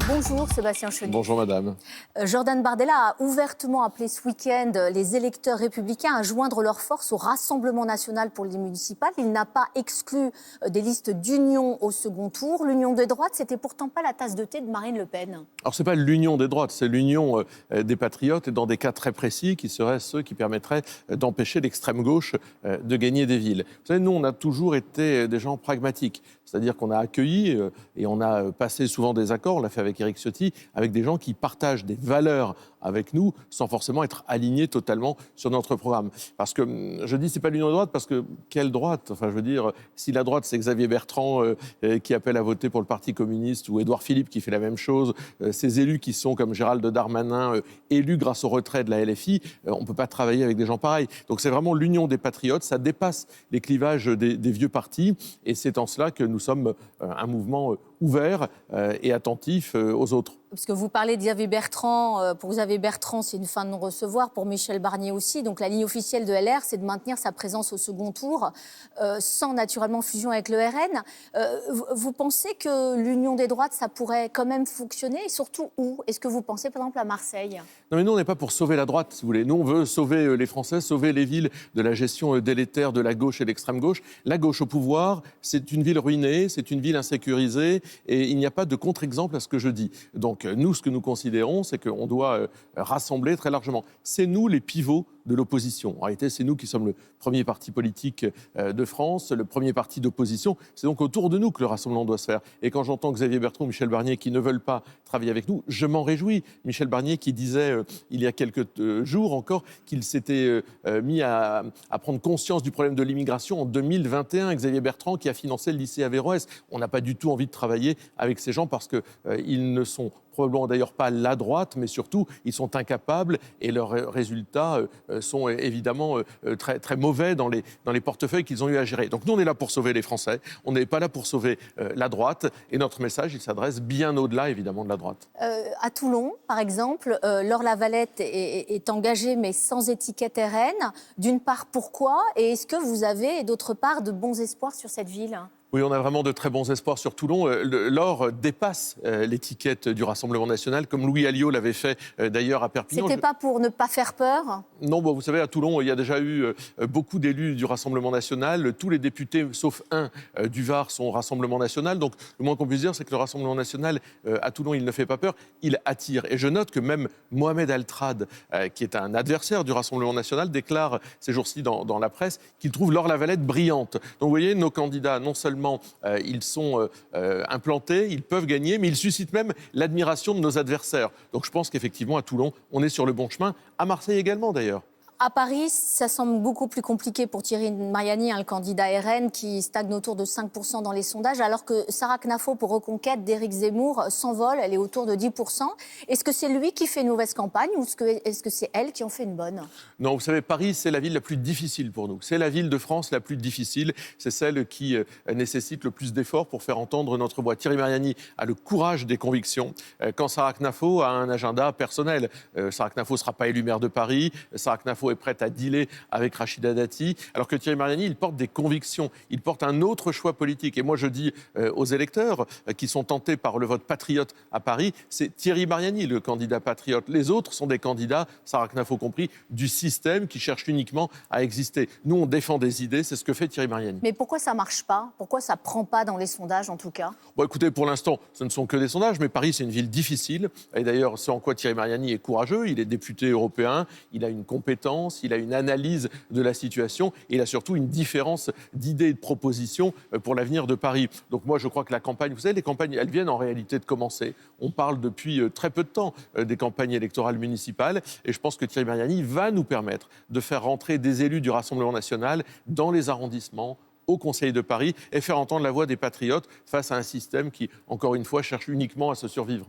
Bonjour Sébastien Chenu. Bonjour madame. Jordan Bardella a ouvertement appelé ce week-end les électeurs républicains à joindre leurs forces au Rassemblement national pour les municipales. Il n'a pas exclu des listes d'union au second tour. L'union des droites, c'était pourtant pas la tasse de thé de Marine Le Pen. Alors c'est pas l'union des droites, c'est l'union des patriotes et dans des cas très précis qui seraient ceux qui permettraient d'empêcher l'extrême gauche de gagner des villes. Vous savez, nous on a toujours été des gens pragmatiques, c'est-à-dire qu'on a accueilli et on a passé souvent des accords, on l'a fait avec Éric Ciotti, avec des gens qui partagent des valeurs avec nous sans forcément être alignés totalement sur notre programme. Parce que je dis c'est pas l'union des droites parce que quelle droite ? Enfin je veux dire, si la droite c'est Xavier Bertrand qui appelle à voter pour le Parti communiste ou Édouard Philippe qui fait la même chose, ces élus qui sont comme Gérald Darmanin élus grâce au retrait de la LFI, on ne peut pas travailler avec des gens pareils. Donc c'est vraiment l'union des patriotes, ça dépasse les clivages des vieux partis et c'est en cela que nous sommes un mouvement ouvert et attentif aux autres. Parce que vous parlez de Xavier Bertrand. Pour Xavier Bertrand, c'est une fin de non-recevoir. Pour Michel Barnier aussi. Donc la ligne officielle de LR, c'est de maintenir sa présence au second tour, sans naturellement fusion avec le RN. Vous pensez que l'union des droites, ça pourrait quand même fonctionner? Et surtout où? Est-ce que vous pensez par exemple à Marseille? Non mais nous, on n'est pas pour sauver la droite, si vous voulez. Nous, on veut sauver les Français, sauver les villes de la gestion délétère de la gauche et de l'extrême gauche. La gauche au pouvoir, c'est une ville ruinée, c'est une ville insécurisée et il n'y a pas de contre-exemple à ce que je dis. Donc nous, ce que nous considérons, c'est qu'on doit rassembler très largement. C'est nous les pivots de l'opposition. En réalité, c'est nous qui sommes le premier parti politique de France, le premier parti d'opposition. C'est donc autour de nous que le rassemblement doit se faire. Et quand j'entends Xavier Bertrand, Michel Barnier qui ne veulent pas travailler avec nous, je m'en réjouis. Michel Barnier qui disait il y a quelques jours encore qu'il s'était mis à prendre conscience du problème de l'immigration en 2021. Xavier Bertrand qui a financé le lycée Averroès. On n'a pas du tout envie de travailler avec ces gens parce qu'ils ne sont probablement d'ailleurs pas la droite, mais surtout, ils sont incapables et leurs résultats sont évidemment très, très mauvais dans les portefeuilles qu'ils ont eu à gérer. Donc nous, on est là pour sauver les Français, on n'est pas là pour sauver la droite, et notre message, il s'adresse bien au-delà, évidemment, de la droite. À Toulon, par exemple, Laure Lavalette est engagée, mais sans étiquette RN. D'une part, pourquoi? Et est-ce que vous avez, d'autre part, de bons espoirs sur cette ville? Oui, on a vraiment de très bons espoirs sur Toulon. Laure dépasse l'étiquette du Rassemblement national, comme Louis Alliot l'avait fait d'ailleurs à Perpignan. C'était pas pour ne pas faire peur? Non, bon, vous savez, à Toulon, il y a déjà eu beaucoup d'élus du Rassemblement national. Tous les députés, sauf un du Var, sont au Rassemblement national. Donc, le moins qu'on puisse dire, c'est que le Rassemblement national, à Toulon, il ne fait pas peur, il attire. Et je note que même Mohamed Altrad, qui est un adversaire du Rassemblement national, déclare ces jours-ci dans la presse qu'il trouve Laure Lavalette brillante. Donc, vous voyez, nos candidats, non seulement ils sont implantés, ils peuvent gagner, mais ils suscitent même l'admiration de nos adversaires. Donc je pense qu'effectivement, à Toulon, on est sur le bon chemin. À Marseille également, d'ailleurs. À Paris, ça semble beaucoup plus compliqué pour Thierry Mariani, le candidat RN, qui stagne autour de 5% dans les sondages, alors que Sarah Knafo pour Reconquête d'Éric Zemmour s'envole, elle est autour de 10%. Est-ce que c'est lui qui fait une mauvaise campagne ou est-ce que c'est elle qui en fait une bonne? Non, vous savez, Paris, c'est la ville la plus difficile pour nous. C'est la ville de France la plus difficile. C'est celle qui nécessite le plus d'efforts pour faire entendre notre voix. Thierry Mariani a le courage des convictions. Quand Sarah Knafo a un agenda personnel. Sarah Knafo ne sera pas élue maire de Paris. Sarah Knafo est prête à dealer avec Rachida Dati, alors que Thierry Mariani, il porte des convictions, il porte un autre choix politique. Et moi, je dis aux électeurs qui sont tentés par le vote patriote à Paris, c'est Thierry Mariani, le candidat patriote. Les autres sont des candidats, Sarah Knafo compris, du système qui cherche uniquement à exister. Nous, on défend des idées, c'est ce que fait Thierry Mariani. Mais pourquoi ça ne marche pas? Pourquoi ça ne prend pas dans les sondages, en tout cas? Bon, écoutez, pour l'instant, ce ne sont que des sondages, mais Paris, c'est une ville difficile. Et d'ailleurs, ce en quoi Thierry Mariani est courageux, il est député européen, il a une compétence, il a une analyse de la situation et il a surtout une différence d'idées et de propositions pour l'avenir de Paris. Donc moi, je crois que la campagne, vous savez, les campagnes, elles viennent en réalité de commencer. On parle depuis très peu de temps des campagnes électorales municipales et je pense que Thierry Mariani va nous permettre de faire rentrer des élus du Rassemblement national dans les arrondissements, au Conseil de Paris et faire entendre la voix des patriotes face à un système qui, encore une fois, cherche uniquement à se survivre.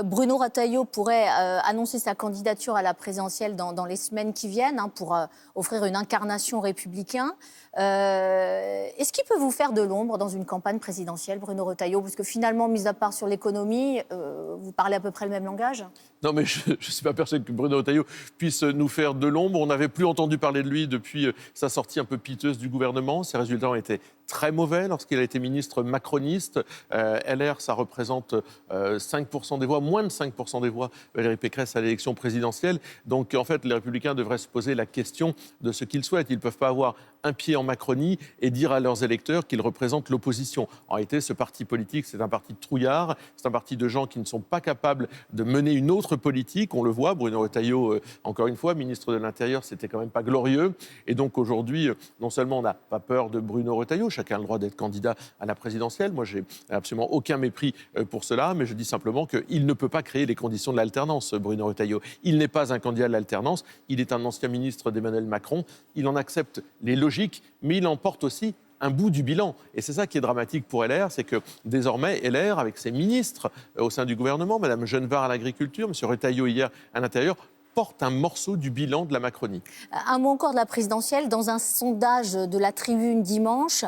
Bruno Retailleau pourrait annoncer sa candidature à la présidentielle dans les semaines qui viennent pour offrir une incarnation républicaine. Est-ce qu'il peut vous faire de l'ombre dans une campagne présidentielle, Bruno Retailleau? Parce que finalement, mis à part sur l'économie, vous parlez à peu près le même langage? Non, mais je ne suis pas persuadé que Bruno Retailleau puisse nous faire de l'ombre. On n'avait plus entendu parler de lui depuis sa sortie un peu piteuse du gouvernement. Ses résultats ont été très mauvais lorsqu'il a été ministre macroniste. LR, ça représente 5% des voix, moins de 5% des voix, Valérie Pécresse à l'élection présidentielle. Donc en fait, les Républicains devraient se poser la question de ce qu'ils souhaitent. Ils ne peuvent pas avoir un pied en Macronie et dire à leurs électeurs qu'ils représentent l'opposition. En réalité, ce parti politique, c'est un parti de trouillards, c'est un parti de gens qui ne sont pas capables de mener une autre politique. On le voit, Bruno Retailleau, encore une fois, ministre de l'Intérieur, c'était quand même pas glorieux. Et donc aujourd'hui, non seulement on n'a pas peur de Bruno Retailleau, chacun a le droit d'être candidat à la présidentielle. Moi, j'ai absolument aucun mépris pour cela, mais je dis simplement qu'il ne peut pas créer les conditions de l'alternance, Bruno Retailleau. Il n'est pas un candidat à l'alternance, il est un ancien ministre d'Emmanuel Macron, il en accepte les logiques, mais il emporte aussi un bout du bilan. Et c'est ça qui est dramatique pour LR, c'est que désormais, LR, avec ses ministres au sein du gouvernement, Mme Genevard à l'agriculture, M. Retailleau hier à l'intérieur, porte un morceau du bilan de la Macronie. Un mot encore de la présidentielle. Dans un sondage de la Tribune dimanche,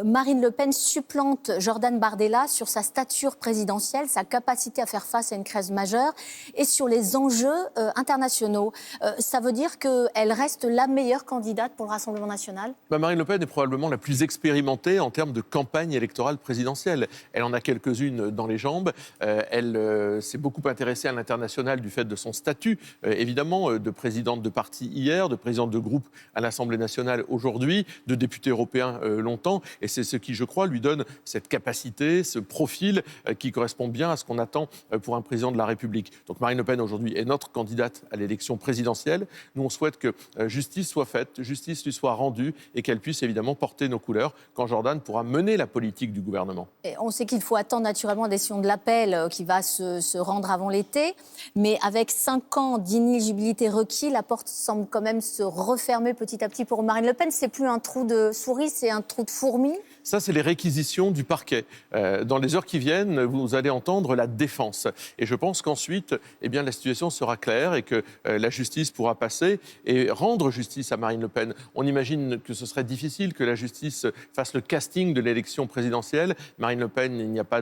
Marine Le Pen supplante Jordan Bardella sur sa stature présidentielle, sa capacité à faire face à une crise majeure et sur les enjeux internationaux. Ça veut dire qu'elle reste la meilleure candidate pour le Rassemblement national ? Marine Le Pen est probablement la plus expérimentée en termes de campagne électorale présidentielle. Elle en a quelques-unes dans les jambes. Elle s'est beaucoup intéressée à l'international du fait de son statut, évidemment, de présidente de parti hier, de présidente de groupe à l'Assemblée nationale aujourd'hui, de député européen longtemps. Et c'est ce qui, je crois, lui donne cette capacité, ce profil qui correspond bien à ce qu'on attend pour un président de la République. Donc Marine Le Pen, aujourd'hui, est notre candidate à l'élection présidentielle. Nous, on souhaite que justice soit faite, justice lui soit rendue et qu'elle puisse évidemment porter nos couleurs quand Jordan pourra mener la politique du gouvernement. Et on sait qu'il faut attendre naturellement la décision de l'appel qui va se rendre avant l'été. Mais avec 5 ans d'inéligibilité requis, la porte semble quand même se refermer petit à petit pour Marine Le Pen. C'est plus un trou de souris, c'est un trou de fourmi. Ça, c'est les réquisitions du parquet. Dans les heures qui viennent, vous allez entendre la défense. Et je pense qu'ensuite, la situation sera claire et que la justice pourra passer et rendre justice à Marine Le Pen. On imagine que ce serait difficile que la justice fasse le casting de l'élection présidentielle. Marine Le Pen, il n'y a pas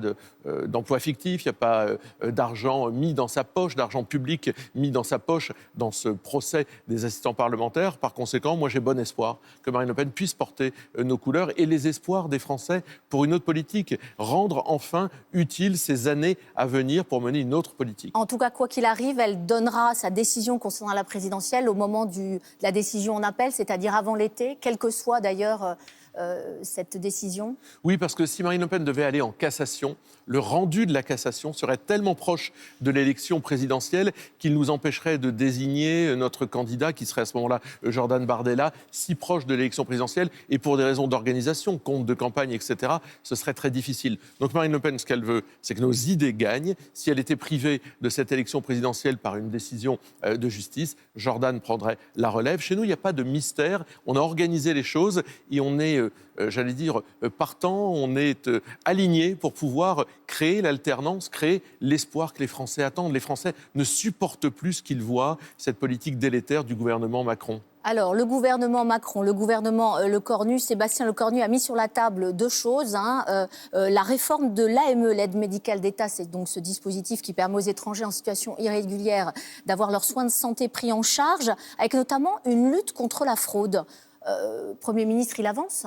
d'emploi fictif, il n'y a pas d'argent mis dans sa poche, d'argent public mis dans sa poche dans ce procès des assistants parlementaires. Par conséquent, moi, j'ai bon espoir que Marine Le Pen puisse porter nos couleurs et les espoirs des Français pour une autre politique, rendre enfin utile ces années à venir pour mener une autre politique. En tout cas, quoi qu'il arrive, elle donnera sa décision concernant la présidentielle au moment de la décision en appel, c'est-à-dire avant l'été, quelle que soit d'ailleurs cette décision. Oui, parce que si Marine Le Pen devait aller en cassation, le rendu de la cassation serait tellement proche de l'élection présidentielle qu'il nous empêcherait de désigner notre candidat, qui serait à ce moment-là Jordan Bardella, si proche de l'élection présidentielle. Et pour des raisons d'organisation, compte de campagne, etc., ce serait très difficile. Donc Marine Le Pen, ce qu'elle veut, c'est que nos idées gagnent. Si elle était privée de cette élection présidentielle par une décision de justice, Jordan prendrait la relève. Chez nous, il n'y a pas de mystère. On a organisé les choses et on est partant, on est aligné pour pouvoir créer l'alternance, créer l'espoir que les Français attendent. Les Français ne supportent plus ce qu'ils voient, cette politique délétère du gouvernement Macron. Alors, le gouvernement Macron, le gouvernement Lecornu, Sébastien Lecornu a mis sur la table 2 choses. La réforme de l'AME, l'aide médicale d'État, c'est donc ce dispositif qui permet aux étrangers en situation irrégulière d'avoir leurs soins de santé pris en charge, avec notamment une lutte contre la fraude. Premier ministre, il avance ?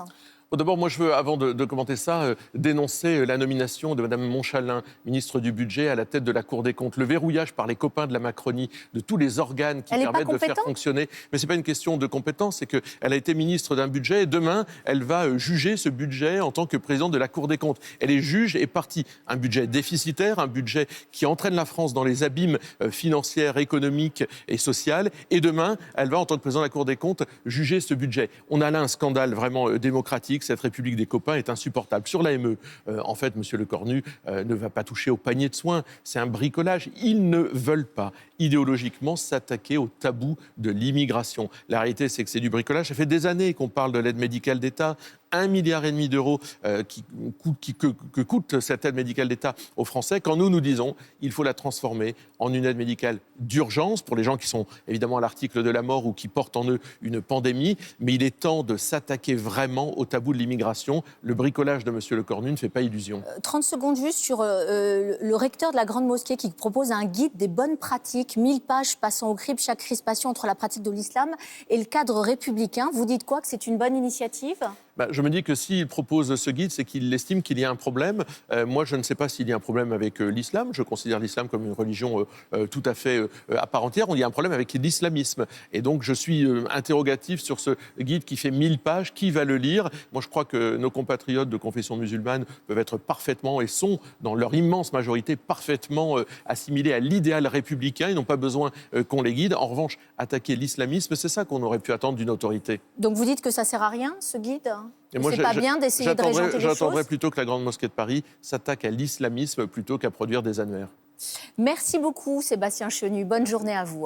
D'abord, moi, je veux, avant de commenter ça, dénoncer la nomination de Mme Montchalin, ministre du Budget, à la tête de la Cour des comptes. Le verrouillage par les copains de la Macronie de tous les organes qui permettent de faire fonctionner. Mais ce n'est pas une question de compétence, c'est qu'elle a été ministre d'un budget et demain, elle va juger ce budget en tant que présidente de la Cour des comptes. Elle est juge et partie. Un budget déficitaire, un budget qui entraîne la France dans les abîmes financiers, économiques et sociaux. Et demain, elle va, en tant que présidente de la Cour des comptes, juger ce budget. On a là un scandale vraiment démocratique. Cette République des copains est insupportable. Sur l'AME, en fait, M. Lecornu ne va pas toucher au panier de soins. C'est un bricolage. Ils ne veulent pas idéologiquement s'attaquer au tabou de l'immigration. La réalité, c'est que c'est du bricolage. Ça fait des années qu'on parle de l'aide médicale d'État. 1,5 milliard d'euros que coûte cette aide médicale d'État aux Français, quand nous disons qu'il faut la transformer en une aide médicale d'urgence pour les gens qui sont évidemment à l'article de la mort ou qui portent en eux une pandémie. Mais il est temps de s'attaquer vraiment au tabou de l'immigration. Le bricolage de M. Lecornu ne fait pas illusion. 30 secondes juste sur le recteur de la Grande Mosquée qui propose un guide des bonnes pratiques, 1000 pages passant au crible chaque crispation entre la pratique de l'islam et le cadre républicain. Vous dites quoi, que c'est une bonne initiative ? Je me dis que s'il propose ce guide, c'est qu'il estime qu'il y a un problème. Moi, je ne sais pas s'il y a un problème avec l'islam. Je considère l'islam comme une religion tout à fait à part entière. Il y a un problème avec l'islamisme. Et donc, je suis interrogatif sur ce guide qui fait 1000 pages. Qui va le lire? Moi, je crois que nos compatriotes de confession musulmane peuvent être parfaitement et sont, dans leur immense majorité, parfaitement assimilés à l'idéal républicain. Ils n'ont pas besoin qu'on les guide. En revanche, attaquer l'islamisme, c'est ça qu'on aurait pu attendre d'une autorité. Donc vous dites que ça ne sert à rien, ce guide? Et moi, c'est pas bien d'essayer de régenter les choses? J'attendrais plutôt que la Grande Mosquée de Paris s'attaque à l'islamisme plutôt qu'à produire des annuaires. Merci beaucoup, Sébastien Chenu. Bonne journée à vous.